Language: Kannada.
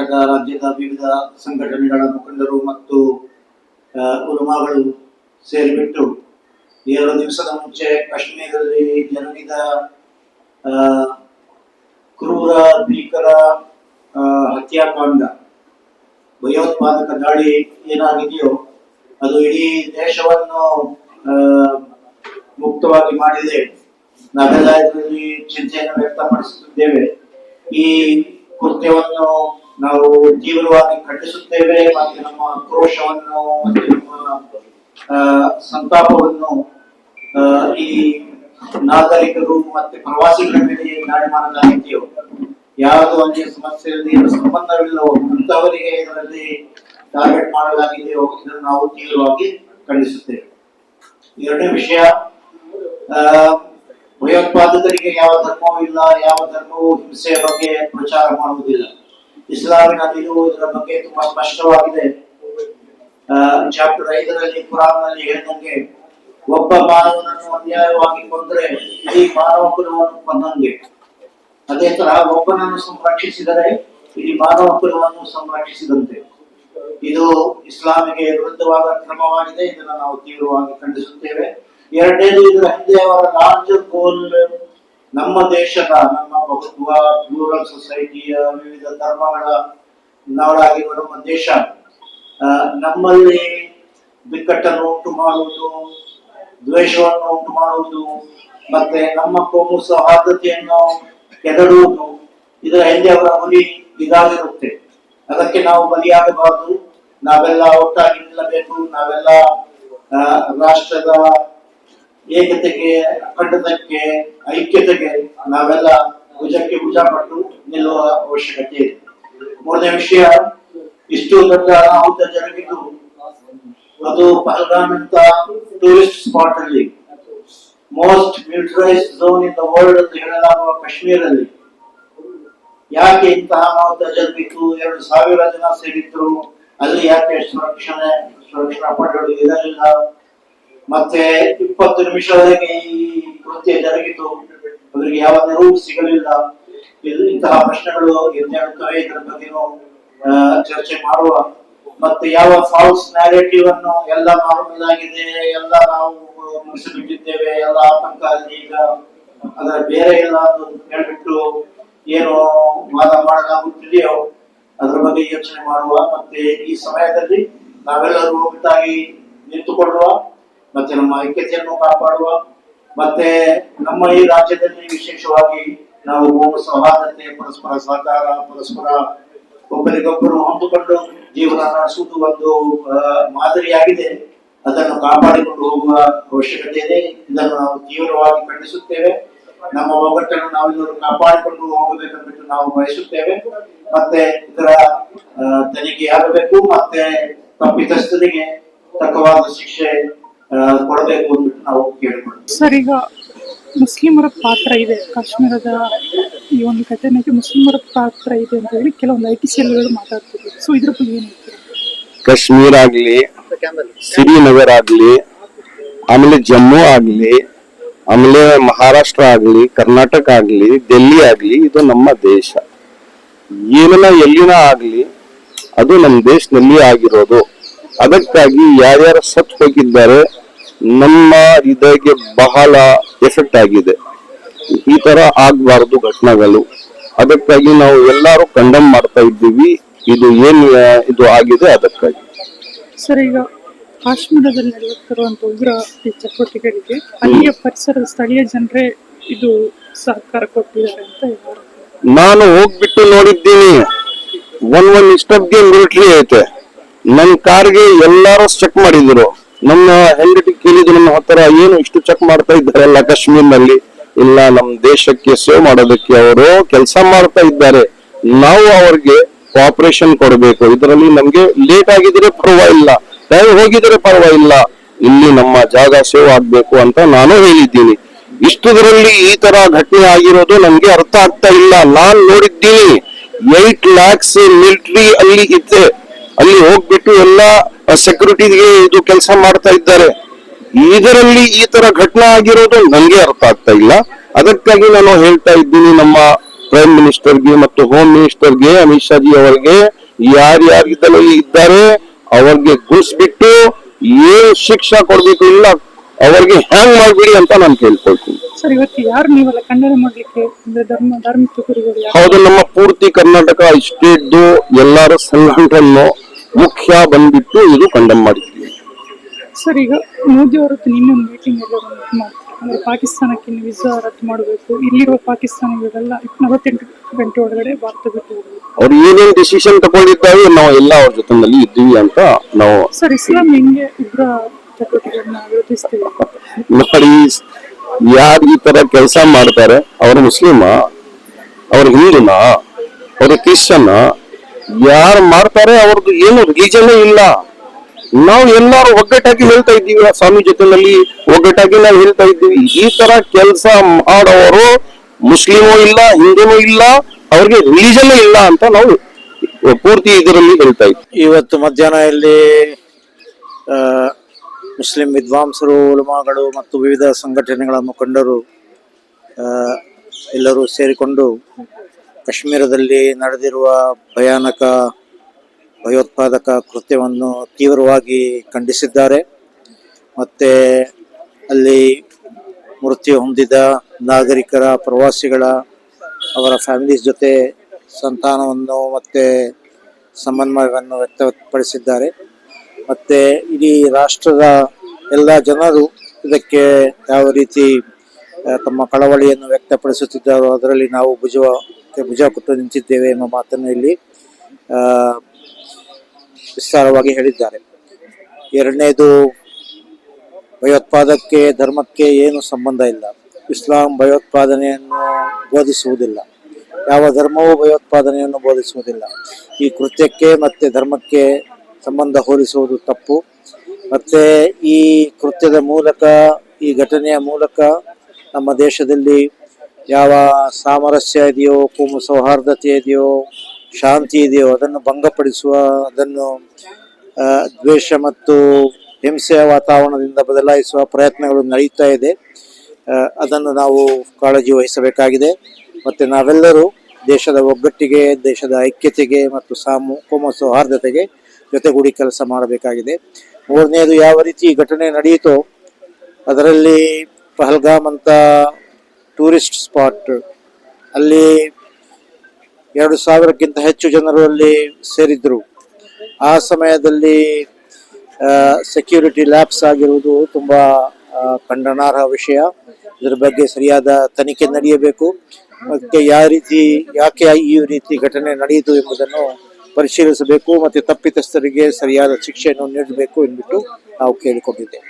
ಕರ್ನಾಟಕ ರಾಜ್ಯದ ವಿವಿಧ ಸಂಘಟನೆಗಳ ಮುಖಂಡರು ಮತ್ತು ಉಲಮಾಗಳು ಸೇರಿಬಿಟ್ಟು 2 ದಿವಸದ ಮುಂಚೆ ಕಾಶ್ಮೀರದಲ್ಲಿ ಜರುಗಿದ ಕ್ರೂರ ಭೀಕರ ಹತ್ಯಾಕಾಂಡ, ಭಯೋತ್ಪಾದಕ ದಾಳಿ ಏನಾಗಿದೆಯೋ ಅದು ಇಡೀ ದೇಶವನ್ನು ಮುಕ್ತವಾಗಿ ಮಾಡಿದೆ. ನಾವೆಲ್ಲ ಇದರಲ್ಲಿ ಚಿಂತೆಯನ್ನು ವ್ಯಕ್ತಪಡಿಸುತ್ತಿದ್ದೇವೆ. ಈ ಕೃತ್ಯವನ್ನು ನಾವು ತೀವ್ರವಾಗಿ ಖಂಡಿಸುತ್ತೇವೆ ಮತ್ತು ನಮ್ಮ ಆಕ್ರೋಶವನ್ನು ಮತ್ತು ನಮ್ಮ ಸಂತಾಪವನ್ನು ಈ ನಾಗರಿಕರು ಮತ್ತೆ ಪ್ರವಾಸಿಗರ ಮೇಲೆ ದಾಳಿ ಮಾಡಲಾಗಿದೆಯೋ, ಯಾವುದು ಅಲ್ಲಿ ಸಮಸ್ಯೆಯಲ್ಲಿ ಸಂಬಂಧವಿಲ್ಲವೋ ಅಂತವರಿಗೆ ಇದರಲ್ಲಿ ಟಾರ್ಗೆಟ್ ಮಾಡಲಾಗಿದೆಯೋ ಇದನ್ನು ನಾವು ತೀವ್ರವಾಗಿ ಖಂಡಿಸುತ್ತೇವೆ. ಎರಡನೇ ವಿಷಯ, ಭಯೋತ್ಪಾದಕರಿಗೆ ಯಾವ ಧರ್ಮವೂ ಇಲ್ಲ, ಯಾವ ಧರ್ಮವೂ ಹಿಂಸೆಯ ಬಗ್ಗೆ ಪ್ರಚಾರ ಮಾಡುವುದಿಲ್ಲ. ಇಸ್ಲಾಮಿನಲ್ಲಿಯೂ ಇದರ ಬಗ್ಗೆ ತುಂಬಾ ಸ್ಪಷ್ಟವಾಗಿದೆ. ಚಾಪ್ಟರ್ 5ರಲ್ಲಿ ಕುರಾನ್ನಲ್ಲಿ ಹೇಳಿದಂಗೆ, ಒಬ್ಬ ಮಾನವನನ್ನು ಅನ್ಯಾಯವಾಗಿ ಕೊಂದ್ರೆ ಇಡೀ ಮಾನವ ಕುಲವನ್ನು ಕೊಂದಂಗೆ. ಅದೇ ತರ ಒಬ್ಬನನ್ನು ಸಂರಕ್ಷಿಸಿದರೆ ಇಡೀ ಮಾನವ ಕುಲವನ್ನು ಸಂರಕ್ಷಿಸಿದಂತೆ. ಇದು ಇಸ್ಲಾಮಿಗೆ ವಿರುದ್ಧವಾದ ಕ್ರಮವಾಗಿದೆ. ಇದನ್ನು ನಾವು ತೀವ್ರವಾಗಿ ಖಂಡಿಸುತ್ತೇವೆ. ಎರಡನೇದು, ಇದರ ಹಿಂದೆ ಅವರ ಲಾರ್ಜರ್ ಗೋಲ್ ನಮ್ಮ ದೇಶದ, ನಮ್ಮ ಬಹುತ್ವ ಪ್ಲೂರಲ್ ಸೊಸೈಟಿಯ ವಿವಿಧ ಧರ್ಮಗಳ ನಾಡಾಗಿರುವ ನಮ್ಮ ದೇಶ ನಮ್ಮಲ್ಲಿ ಬಿಕ್ಕಟ್ಟನ್ನು ಉಂಟು ಮಾಡುವುದು, ದ್ವೇಷವನ್ನು ಉಂಟು ಮಾಡುವುದು ಮತ್ತೆ ನಮ್ಮ ಕೋಮು ಸೌಹಾರ್ದತೆಯನ್ನು ಕೆದಡುವುದು, ಇದರ ಹಿಂದೆ ಅವರ ಗುರಿ ಇದಾಗಿರುತ್ತೆ. ಅದಕ್ಕೆ ನಾವು ಬಲಿಯಾಗಬಾರದು. ನಾವೆಲ್ಲ ಒಟ್ಟಾಗಿ ನಿಲ್ಲಬೇಕು. ನಾವೆಲ್ಲ ರಾಷ್ಟ್ರದ ಏಕತೆಗೆ, ಅಖಂಡತೆಗೆ, ಐಕ್ಯತೆಗೆ ನಾವೆಲ್ಲ ಭುಜಕ್ಕೆ ಭುಜ ಪಟ್ಟು ನಿಲ್ಲುವ ಅವಶ್ಯಕತೆ ಇದೆ. ಮೂರನೇ ವಿಷಯ, ಇಷ್ಟು ದೊಡ್ಡ ಅನಾಹುತ ಜರುಗಿದ್ದು ಅದು ಪಹಲ್ಗಾಮ್ ಅಂತ ಟೂರಿಸ್ಟ್ ಸ್ಪಾಟ್ ಅಲ್ಲಿ, most militarised zone in the world ಅಂತ ಹೇಳಲಾಗುವ ಕಾಶ್ಮೀರಲ್ಲಿ ಯಾಕೆ ಇಂತಹ ಅನಾಹುತ ಜರುಗಿತು? 2,000 ಜನ ಸೇರಿದ್ರು. ಅಲ್ಲಿ ಯಾಕೆ ಸುರಕ್ಷಣಾ ಪಡೆಗಳು ಇರಲಿಲ್ಲ? ಮತ್ತೆ 20 ನಿಮಿಷದವರೆಗೆ ಈ ಕೃತ್ಯ ಜರುಗಿತು, ಅವರಿಗೆ ಯಾವ ನೆರವು ಸಿಗಲಿಲ್ಲ. ಇಂತಹ ಪ್ರಶ್ನೆಗಳು ಎದ್ದೇಳುತ್ತವೆ. ಇದರ ಬಗ್ಗೆನೂ ಚರ್ಚೆ ಮಾಡುವ. ಮತ್ತೆ ಯಾವ ಫಾಲ್ಸ್ ನ್ಯಾರೇಟಿವ್ ಅನ್ನು ಎಲ್ಲ ಮಾರುವುದಾಗಿದೆ, ಎಲ್ಲ ನಾವು ಮುಗಿಸಿಬಿಟ್ಟಿದ್ದೇವೆ, ಎಲ್ಲ ಆತಂಕ ಅಲ್ಲಿ ಈಗ ಅದರ ಬೇರೆ ಎಲ್ಲ ಹೇಳ್ಬಿಟ್ಟು ಏನು ವಾದ ಮಾಡಲಾಗುತ್ತಿದೆಯೋ ಅದರ ಬಗ್ಗೆ ಯೋಚನೆ ಮಾಡುವ. ಮತ್ತೆ ಈ ಸಮಯದಲ್ಲಿ ನಾವೆಲ್ಲರೂ ಒಟ್ಟಾಗಿ ನಿಂತುಕೊಳ್ಳುವ ಮತ್ತೆ ನಮ್ಮ ಐಕ್ಯತೆಯನ್ನು ಕಾಪಾಡುವ. ಮತ್ತೆ ನಮ್ಮ ಈ ರಾಜ್ಯದಲ್ಲಿ ವಿಶೇಷವಾಗಿ ನಾವು ಸೌಹಾರ್ದತೆ, ಪರಸ್ಪರ ಸಹಕಾರ, ಪರಸ್ಪರ ಒಬ್ಬರಿಗೊಬ್ಬರು ಹೊಂದಿಕೊಂಡು ಜೀವನ ನಡೆಸುವುದು ಒಂದು ಮಾದರಿಯಾಗಿದೆ. ಅದನ್ನು ಕಾಪಾಡಿಕೊಂಡು ಹೋಗುವ ಅವಶ್ಯಕತೆ ಇದೆ. ಇದನ್ನು ನಾವು ತೀವ್ರವಾಗಿ ಖಂಡಿಸುತ್ತೇವೆ. ನಮ್ಮ ಒಗ್ಗಟ್ಟನ್ನು ನಾವೆಲ್ಲರೂ ಕಾಪಾಡಿಕೊಂಡು ಹೋಗಬೇಕೆಂದು ನಾವು ಬಯಸುತ್ತೇವೆ. ಮತ್ತೆ ಇದರ ತನಿಖೆಯಾಗಬೇಕು. ಮತ್ತೆ ತಪ್ಪಿತಸ್ಥರಿಗೆ ತಕ್ಕವಾದ ಶಿಕ್ಷೆ ಕೊಡಬೇಕು ಅಂತ ನಾವು ಕೇಳಿಕೊಳ್ಳುತ್ತೇವೆ. ಸರ್, ಈಗ ಮುಸ್ಲಿಮರ ಪಾತ್ರ ಇದೆ ಕಾಶ್ಮೀರದ ಈ ಒಂದು ಘಟನೆಗೆ, ಮುಸ್ಲಿಮರ ಪಾತ್ರ ಇದೆ ಅಂತ ಹೇಳಿ ಕೆಲವೊಂದು ITCLಗಳು ಮಾತಾಡ್ತಿದ್ರು. ಸೊ ಇದ್ರ ಬಗ್ಗೆ ಏನು ಹೇಳ್ತೀರಾ? ಕಾಶ್ಮೀರ ಆಗ್ಲಿ, ಶ್ರೀನಗರ್ ಆಗ್ಲಿ, ಆಮೇಲೆ ಜಮ್ಮು ಆಗ್ಲಿ, ಆಮೇಲೆ ಮಹಾರಾಷ್ಟ್ರ ಆಗ್ಲಿ, ಕರ್ನಾಟಕ ಆಗ್ಲಿ, ಡೆಲ್ಲಿ ಆಗ್ಲಿ, ಇದು ನಮ್ಮ ದೇಶ. ಏನೆಲ್ಲ ಎಲ್ಲಿನ ಆಗ್ಲಿ ಅದು ನಮ್ಮ ದೇಶದಲ್ಲಿ ಆಗಿರೋದು. ಅದಕ್ಕಾಗಿ ಯಾರ್ಯಾರು ಸತ್ತು ಹೋಗಿದ್ದಾರೆ ನಮ್ಮ ಹೃದಯಕ್ಕೆ ಬಹಳ ಎಫೆಕ್ಟ್ ಆಗಿದೆ. ಈ ತರ ಆಗ್ಬಾರ್ದು ಘಟನೆಗಳು. ಅದಕ್ಕಾಗಿ ನಾವು ಎಲ್ಲರೂ ಕಂಡಮ್ ಮಾಡ್ತಾ ಇದ್ದೀವಿ. ಇದು ಆಗಿದೆ ಅದಕ್ಕಾಗಿ. ಸರ್, ಈಗ ಕಾಶ್ಮೀರದಲ್ಲಿ ನಡೆಯುತ್ತಿರುವಂತಹ ಉಗ್ರ ಚಟುವಟಿಕೆಗಳಿಗೆ ಅಲ್ಲಿಯ ಪರಿಸರದ ಸ್ಥಳೀಯ ಜನರೇ ಇದು ಸಹಕಾರ ಕೊಟ್ಟಿದ್ದಾರೆ ಅಂತ ಹೇಳ್ತಾರೆ. ನಾನು ಹೋಗ್ಬಿಟ್ಟು ನೋಡಿದ್ದೀನಿ. ಒಂದ್ ಸ್ಟೆಪ್ಗೆ ಮಿಲಿಟರಿ ಐತೆ. ನನ್ನ ಕಾರ್ಗೆ ಎಲ್ಲಾರು ಚೆಕ್ ಮಾಡಿದ್ರು. ನಮ್ಮ ಹೆಂಡತಿ ಕೇಳಿದ್ರು, ನನ್ನ ಹತ್ರ ಏನು ಇಷ್ಟು ಚೆಕ್ ಮಾಡ್ತಾ ಇದ್ದಾರಲ್ಲ ಕಾಶ್ಮೀರ್ನಲ್ಲಿ. ಇಲ್ಲ, ನಮ್ಮ ದೇಶಕ್ಕೆ ಸೇವ್ ಮಾಡೋದಕ್ಕೆ ಅವರು ಕೆಲಸ ಮಾಡ್ತಾ ಇದ್ದಾರೆ. ನಾವು ಅವ್ರಿಗೆ ಕೋಆಪರೇಷನ್ ಕೊಡಬೇಕು. ಇದರಲ್ಲಿ ನಮ್ಗೆ ಲೇಟ್ ಆಗಿದ್ರೆ ಪರವಾಗಿಲ್ಲ, ಹೋಗಿದ್ರೆ ಪರವಾಗಿಲ್ಲ, ಇಲ್ಲಿ ನಮ್ಮ ಜಾಗ ಸೇವ್ ಆಗ್ಬೇಕು ಅಂತ ನಾನು ಹೇಳಿದ್ದೀನಿ. ಇಷ್ಟುದರಲ್ಲಿ ಈ ತರ ಘಟನೆ ಆಗಿರೋದು ನಮ್ಗೆ ಅರ್ಥ ಆಗ್ತಾ ಇಲ್ಲ. ನಾನ್ ನೋಡಿದ್ದೀನಿ 8 lakhs ಮಿಲಿಟರಿ ಅಲ್ಲಿ ಇದೆ. ಅಲ್ಲಿ ಹೋಗ್ಬಿಟ್ಟು ಎಲ್ಲ ಸೆಕ್ಯೂರಿಟಿಗೆ ಇದು ಕೆಲಸ ಮಾಡ್ತಾ ಇದ್ದಾರೆ. ಇದರಲ್ಲಿ ಈ ತರ ಘಟನೆ ಆಗಿರೋದು ನನ್ಗೆ ಅರ್ಥ ಆಗ್ತಾ ಇಲ್ಲ. ಅದಕ್ಕಾಗಿ ನಾನು ಹೇಳ್ತಾ ಇದ್ದೀನಿ ನಮ್ಮ ಪ್ರೈಮ್ ಮಿನಿಸ್ಟರ್ಗೆ ಮತ್ತು ಹೋಮ್ ಮಿನಿಸ್ಟರ್ಗೆ, ಅಮಿತ್ ಶಾ ಜಿ ಅವರಿಗೆ ಯಾರ್ಯಾರಿದ್ದಲು ಇದ್ದಾರೆ ಅವ್ರಿಗೆ ಗುಣಿಸ್ಬಿಟ್ಟು ಏನ್ ಶಿಕ್ಷಾ ಕೊಡ್ಬೇಕು ಇಲ್ಲ ಅವ್ರಿಗೆ ಹ್ಯಾಂಗ್ ಮಾಡ್ಬಿಡಿ ಅಂತ ನಾನು ಕೇಳ್ಕೊಳ್ತೀನಿ. ಸರ್, ಇವತ್ತು ಯಾರು ನೀವೆಲ್ಲ ಖಂಡನೆ ಮಾಡ್ಲಿಕ್ಕೆ ಅಂದ್ರೆ ಧಾರ್ಮಿಕ ಗುರುಗಳು ಯಾರು? ಹೌದು, ನಮ್ಮ ಪೂರ್ತಿ ಕರ್ನಾಟಕ ಸ್ಟೇಟ್ದು ಎಲ್ಲರ ಸಂಘಟನೆ ಮುಖ್ಯ ಬಂದ್ಬಿಟ್ಟು ಇದು ಕಂಡಮ್ ಮಾಡಿದ್ವಿ. ಸರ್, ಈಗ ಮೋದಿ ಅವರು ನಿನ್ನೆ ಒಂದು ಮೀಟಿಂಗ್ ಎಲ್ಲ ಮಾಡ್ತಾರೆ, ಅಂದ್ರೆ ಪಾಕಿಸ್ತಾನಕ್ಕೆ ವೀಸಾ ರದ್ದು ಮಾಡಬೇಕು, ಇಲ್ಲಿರುವ ಪಾಕಿಸ್ತಾನಿಗಳೆಲ್ಲ 48 ಗಂಟೆ ಒಳಗಡೆ ಭಾರತ ಬಿಟ್ಟು ಹೋಗ್ಬೇಕು. ಅವ್ರು ಏನೇನ್ ಡಿಸಿಷನ್ ತಗೊಂಡಿದ್ದಾರೆ ನಾವು ಎಲ್ಲ ಅವ್ರ ಜೊತೆನಲ್ಲಿ ಇದ್ದೀವಿ ಅಂತ ನಾವು. ಸರ್, ಇಸ್ಲಾಂ ಹೆಂಗೆ ಉಗ್ರ ಚಟುವಟಿಕೆಗಳನ್ನ ವಿರೋಧಿಸ್ತೀವಿ? ನೋಡಿ, ಯಾರು ಈ ತರ ಕೆಲಸ ಮಾಡ್ತಾರೆ ಅವ್ರು ಮುಸ್ಲಿಮ, ಅವ್ರ ಹಿಂದೂನಾ, ಅವ್ರ ಕ್ರಿಶ್ಚಿಯನ್, ಯಾರು ಮಾಡ್ತಾರೆ ಅವ್ರದ್ದು ಏನು ರಿಲಿಜನ್ ಇಲ್ಲ. ನಾವು ಎಲ್ಲಾರು ಒಗ್ಗಟ್ಟಾಗಿ ಹೇಳ್ತಾ ಇದ್ದೀವಿ, ಸ್ವಾಮಿ ಜೊತೆನಲ್ಲಿ ಒಗ್ಗಟ್ಟಾಗಿ ನಾವು ಹೇಳ್ತಾ ಇದ್ದೀವಿ. ಈ ತರ ಕೆಲಸ ಮಾಡೋರು ಮುಸ್ಲಿಮೂ ಇಲ್ಲ, ಹಿಂದೂನೂ ಇಲ್ಲ, ಅವ್ರಿಗೆ ರಿಲಿಜನ್ ಇಲ್ಲ ಅಂತ ನಾವು ಪೂರ್ತಿ ಇದರಲ್ಲಿ ಹೇಳ್ತಾ ಇದ್ದೀವಿ. ಇವತ್ತು ಮಧ್ಯಾಹ್ನ ಇಲ್ಲಿ ಮುಸ್ಲಿಂ ವಿದ್ವಾಂಸರು, ಉಲಮಾಗಳು ಮತ್ತು ವಿವಿಧ ಸಂಘಟನೆಗಳ ಮುಖಂಡರು ಎಲ್ಲರೂ ಸೇರಿಕೊಂಡು ಕಾಶ್ಮೀರದಲ್ಲಿ ನಡೆದಿರುವ ಭಯಾನಕ ಭಯೋತ್ಪಾದಕ ಕೃತ್ಯವನ್ನು ತೀವ್ರವಾಗಿ ಖಂಡಿಸಿದ್ದಾರೆ. ಮತ್ತೆ ಅಲ್ಲಿ ಮೃತ್ಯು ಹೊಂದಿದ ನಾಗರಿಕರ, ಪ್ರವಾಸಿಗಳ, ಅವರ ಫ್ಯಾಮಿಲೀಸ್ ಜೊತೆ ಸಂತಾನವನ್ನು ಮತ್ತೆ ಸಮನ್ವಯವನ್ನು ವ್ಯಕ್ತಪಡಿಸಿದ್ದಾರೆ. ಮತ್ತೆ ಇಡೀ ರಾಷ್ಟ್ರದ ಎಲ್ಲ ಜನರು ಇದಕ್ಕೆ ಯಾವ ರೀತಿ ತಮ್ಮ ಕಳವಳಿಯನ್ನು ವ್ಯಕ್ತಪಡಿಸುತ್ತಿದ್ದಾರೋ ಅದರಲ್ಲಿ ನಾವು ಭುಜ ಕೊಟ್ಟು ನಿಂತಿದ್ದೇವೆ ಎಂಬ ಮಾತನ್ನು ಇಲ್ಲಿ ವಿಸ್ತಾರವಾಗಿ ಹೇಳಿದ್ದಾರೆ. ಎರಡನೇದು, ಭಯೋತ್ಪಾದಕ್ಕೆ ಧರ್ಮಕ್ಕೆ ಏನು ಸಂಬಂಧ ಇಲ್ಲ. ಇಸ್ಲಾಂ ಭಯೋತ್ಪಾದನೆಯನ್ನು ಬೋಧಿಸುವುದಿಲ್ಲ, ಯಾವ ಧರ್ಮವೂ ಭಯೋತ್ಪಾದನೆಯನ್ನು ಬೋಧಿಸುವುದಿಲ್ಲ. ಈ ಕೃತ್ಯಕ್ಕೆ ಮತ್ತೆ ಧರ್ಮಕ್ಕೆ ಸಂಬಂಧ ಹೋಲಿಸುವುದು ತಪ್ಪು. ಮತ್ತೆ ಈ ಕೃತ್ಯದ ಮೂಲಕ, ಈ ಘಟನೆಯ ಮೂಲಕ ನಮ್ಮ ದೇಶದಲ್ಲಿ ಯಾವ ಸಾಮರಸ್ಯ ಇದೆಯೋ, ಕೋಮು ಸೌಹಾರ್ದತೆ ಇದೆಯೋ, ಶಾಂತಿ ಇದೆಯೋ ಅದನ್ನು ಭಂಗಪಡಿಸುವ, ಅದನ್ನು ದ್ವೇಷ ಮತ್ತು ಹಿಂಸೆಯ ವಾತಾವರಣದಿಂದ ಬದಲಾಯಿಸುವ ಪ್ರಯತ್ನಗಳು ನಡೀತಾ ಇದೆ. ಅದನ್ನು ನಾವು ಕಾಳಜಿ ವಹಿಸಬೇಕಾಗಿದೆ. ಮತ್ತು ನಾವೆಲ್ಲರೂ ದೇಶದ ಒಗ್ಗಟ್ಟಿಗೆ, ದೇಶದ ಐಕ್ಯತೆಗೆ ಮತ್ತು ಕೋಮು ಸೌಹಾರ್ದತೆಗೆ ಜೊತೆಗೂಡಿ ಕೆಲಸ ಮಾಡಬೇಕಾಗಿದೆ. ಮೂರನೇದು, ಯಾವ ರೀತಿ ಈ ಘಟನೆ ನಡೆಯಿತೋ ಅದರಲ್ಲಿ ಪಹಲ್ಗಾಮ್ ಅಂತ ಟೂರಿಸ್ಟ್ ಸ್ಪಾಟ್, ಅಲ್ಲಿ 2000ಕ್ಕಿಂತ ಹೆಚ್ಚು ಜನರು ಅಲ್ಲಿ ಸೇರಿದ್ರು. ಆ ಸಮಯದಲ್ಲಿ ಸೆಕ್ಯೂರಿಟಿ ಲ್ಯಾಪ್ಸ್ ಆಗಿರುವುದು ತುಂಬ ಖಂಡನಾರ್ಹ ವಿಷಯ. ಇದರ ಬಗ್ಗೆ ಸರಿಯಾದ ತನಿಖೆ ನಡೆಯಬೇಕು. ಮತ್ತೆ ಯಾಕೆ ಈ ರೀತಿ ಘಟನೆ ನಡೆಯಿತು ಎಂಬುದನ್ನು ಪರಿಶೀಲಿಸಬೇಕು ಮತ್ತು ತಪ್ಪಿತಸ್ಥರಿಗೆ ಸರಿಯಾದ ಶಿಕ್ಷೆಯನ್ನು ನೀಡಬೇಕು ಎಂದ್ಬಿಟ್ಟು ನಾವು ಕೇಳಿಕೊಂಡಿದ್ದೇವೆ.